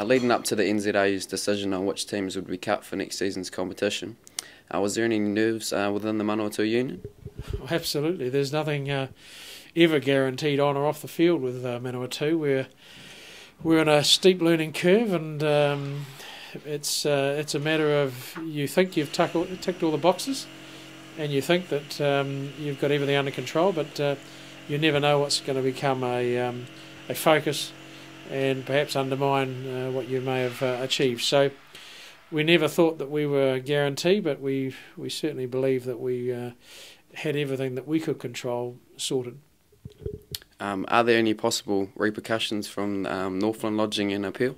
Leading up to the NZAU's decision on which teams would be cut for next season's competition, was there any nerves within the Manawatu union? Absolutely. There's nothing ever guaranteed on or off the field with Manawatu. We're on a steep learning curve, and it's a matter of you think you've ticked all the boxes, and you think that you've got everything under control, but you never know what's going to become a focus and perhaps undermine what you may have achieved. So we never thought that we were guaranteed, but we certainly believe that we had everything that we could control sorted. Are there any possible repercussions from Northland lodging an appeal?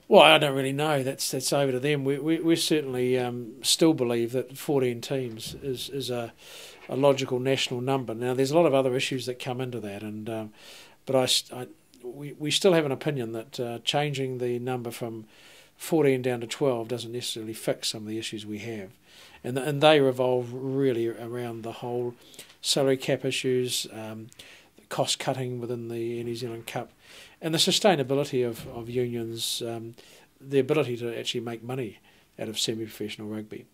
Well, I don't really know. That's over to them. We certainly still believe that 14 teams is a logical national number. Now, there's a lot of other issues that come into that, and but we still have an opinion that changing the number from 14 down to 12 doesn't necessarily fix some of the issues we have, and they revolve really around the whole salary cap issues, cost cutting within the New Zealand Cup, and the sustainability of unions, the ability to actually make money out of semi-professional rugby.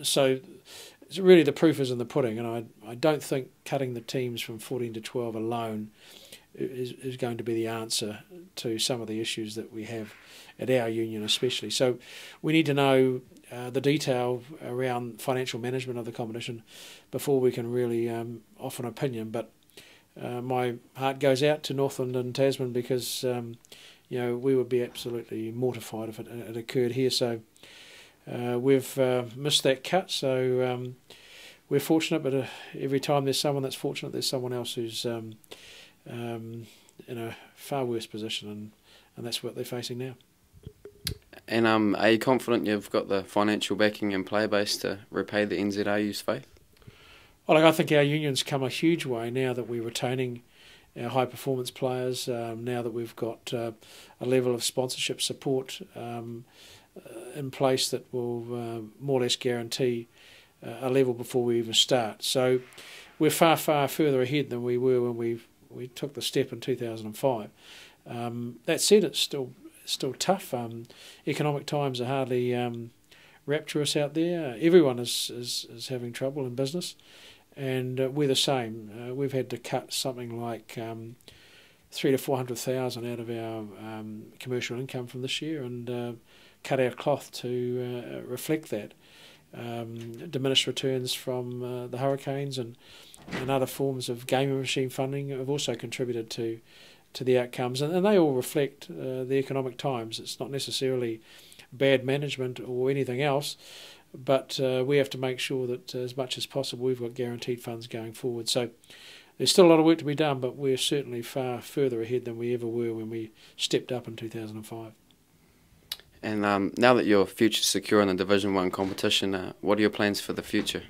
So it's really the proof is in the pudding, and I don't think cutting the teams from 14 to 12 alone is going to be the answer to some of the issues that we have at our union especially. So we need to know the detail around financial management of the competition before we can really offer an opinion. But my heart goes out to Northland and Tasman because we would be absolutely mortified if it occurred here. So we've missed that cut, so we're fortunate, but every time there's someone that's fortunate, there's someone else who's in a far worse position, and that's what they're facing now. And are you confident you've got the financial backing and player base to repay the NZAU's faith? Well, I think our union's come a huge way now that we're retaining our high performance players, now that we've got a level of sponsorship support in place that will more or less guarantee a level before we even start. So we're far further ahead than we were when we took the step in 2005. That said, it's still tough. Economic times are hardly rapturous out there. Everyone is having trouble in business, and we're the same. We've had to cut something like 300,000 to 400,000 out of our commercial income from this year, and cut our cloth to reflect that. Diminished returns from the hurricanes and other forms of gaming machine funding have also contributed to the outcomes, and they all reflect the economic times. It's not necessarily bad management or anything else, but we have to make sure that as much as possible we've got guaranteed funds going forward. So there's still a lot of work to be done, but we're certainly far further ahead than we ever were when we stepped up in 2005. And now that your future's secure in the Division 1 competition, what are your plans for the future?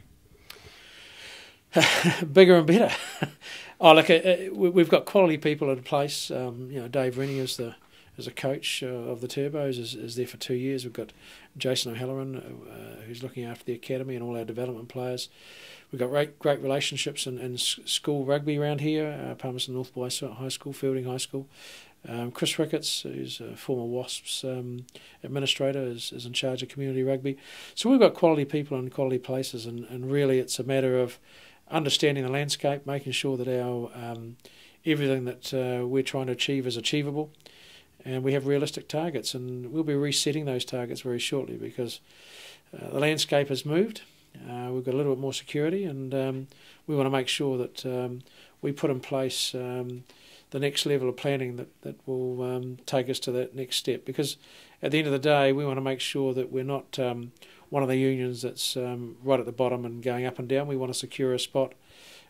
Bigger and better. We've got quality people in place. Dave Rennie is a coach of the Turbos, is there for 2 years. We've got Jason O'Halloran, who's looking after the academy and all our development players. We've got great relationships in school rugby around here, Palmerston North Boys High School, Fielding High School. Chris Ricketts, who's a former Wasps administrator, is in charge of community rugby. So we've got quality people in quality places, and really it's a matter of understanding the landscape, making sure that our everything that we're trying to achieve is achievable, and we have realistic targets, and we'll be resetting those targets very shortly because the landscape has moved. We've got a little bit more security, and we want to make sure that we put in place the next level of planning that will take us to that next step, because at the end of the day we want to make sure that we're not one of the unions that's right at the bottom and going up and down. We want to secure a spot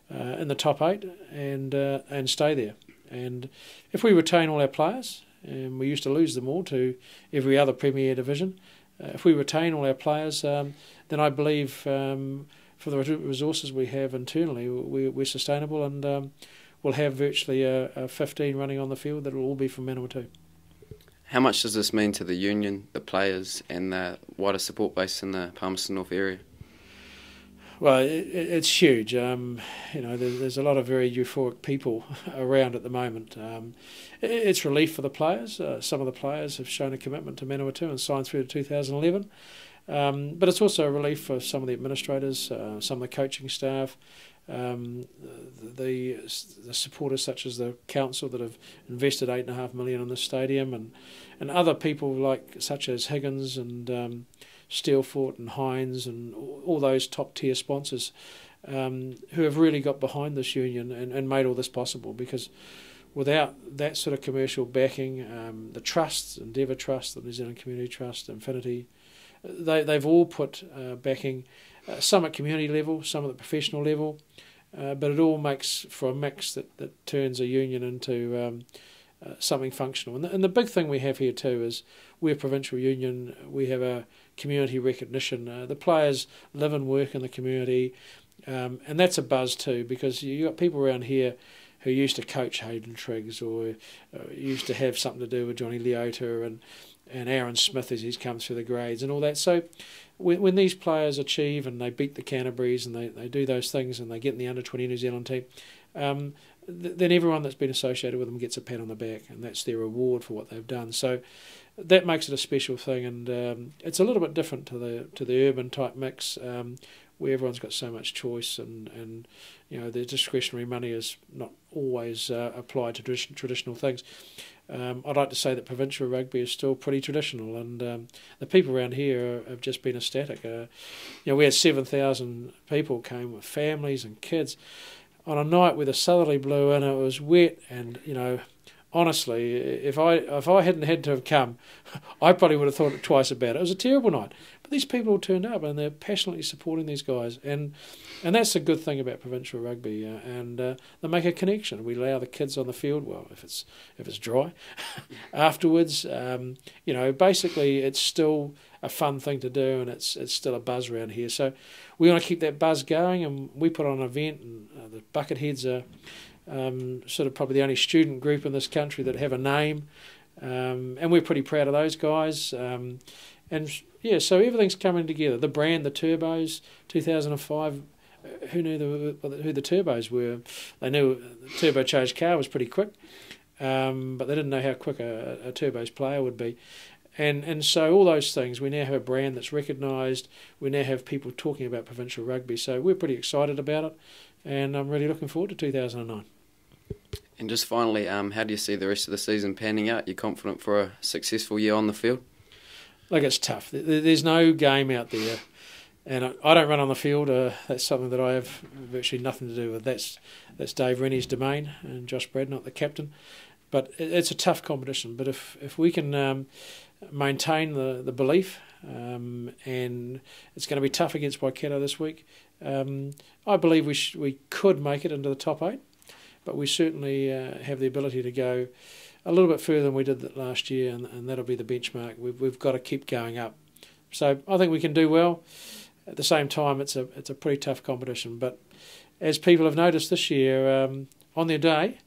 in the top 8 and stay there. And if we retain all our players, and we used to lose them all to every other Premier division, if we retain all our players, then I believe for the resources we have internally, we're sustainable, and we'll have virtually a 15 running on the field that will all be from Manawatu. How much does this mean to the union, the players, and the wider support base in the Palmerston North area? Well, it's huge. There's a lot of very euphoric people around at the moment. It's relief for the players. Some of the players have shown a commitment to Manawatu and signed through to 2011. But it's also a relief for some of the administrators, some of the coaching staff, the supporters such as the council that have invested $8.5 million in the stadium, and other people such as Higgins and Steelfort and Hines and all those top tier sponsors who have really got behind this union and made all this possible, because without that sort of commercial backing, the trusts, Endeavour Trust, the New Zealand Community Trust, Infinity, they've all put backing, some at community level, some at the professional level, but it all makes for a mix that turns a union into something functional. And the big thing we have here too is we're a provincial union, we have a community recognition. The players live and work in the community, and that's a buzz too, because you've got people around here who used to coach Hadyn Triggs or used to have something to do with Johnny Leota and Aaron Smith as he's come through the grades and all that. So when these players achieve and they beat the Canterburys and they do those things and they get in the under-20 New Zealand team, then everyone that's been associated with them gets a pat on the back, and that's their reward for what they've done. So that makes it a special thing, and it's a little bit different to the urban type mix, where everyone's got so much choice, and the discretionary money is not always applied to traditional things. I'd like to say that provincial rugby is still pretty traditional, and the people around here have just been ecstatic. We had 7,000 people came with families and kids on a night where the southerly blew in. It was wet, and honestly, if I hadn't had to have come, I probably would have thought twice about it. It was a terrible night, but these people turned up and they're passionately supporting these guys, and that's a good thing about provincial rugby. And they make a connection. We allow the kids on the field. Well, if it's dry, afterwards, basically it's still a fun thing to do, and it's still a buzz around here. So we want to keep that buzz going, and we put on an event, and the Bucketheads are sort of probably the only student group in this country that have a name, and we're pretty proud of those guys. So everything's coming together. The brand, the Turbos, 2005. Who knew who the Turbos were? They knew the turbocharged car was pretty quick, but they didn't know how quick a Turbos player would be. And so all those things, we now have a brand that's recognised. We now have people talking about provincial rugby. So we're pretty excited about it, and I'm really looking forward to 2009. And just finally, how do you see the rest of the season panning out? You're confident for a successful year on the field? Look, it's tough. There's no game out there, and I don't run on the field. That's something that I have virtually nothing to do with. That's Dave Rennie's domain, and Josh Bradnott, the captain. But it's a tough competition. But if we can maintain the belief, and it's going to be tough against Waikato this week, I believe we could make it into the top 8, but we certainly have the ability to go a little bit further than we did that last year, and that'll be the benchmark. We've got to keep going up. So I think we can do well. At the same time, it's a pretty tough competition. But as people have noticed this year, on their day,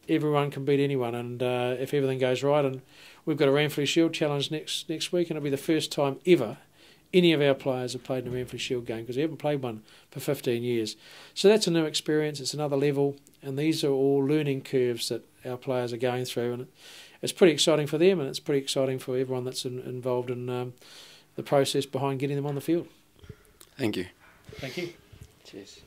everyone can beat anyone, and if everything goes right, and we've got a Ranfurly Shield Challenge next week, and it'll be the first time ever any of our players have played in a Ranfurly Shield game, because we haven't played one for 15 years. So that's a new experience, it's another level, and these are all learning curves that our players are going through, and it's pretty exciting for them, and it's pretty exciting for everyone that's involved in the process behind getting them on the field. Thank you. Thank you. Cheers.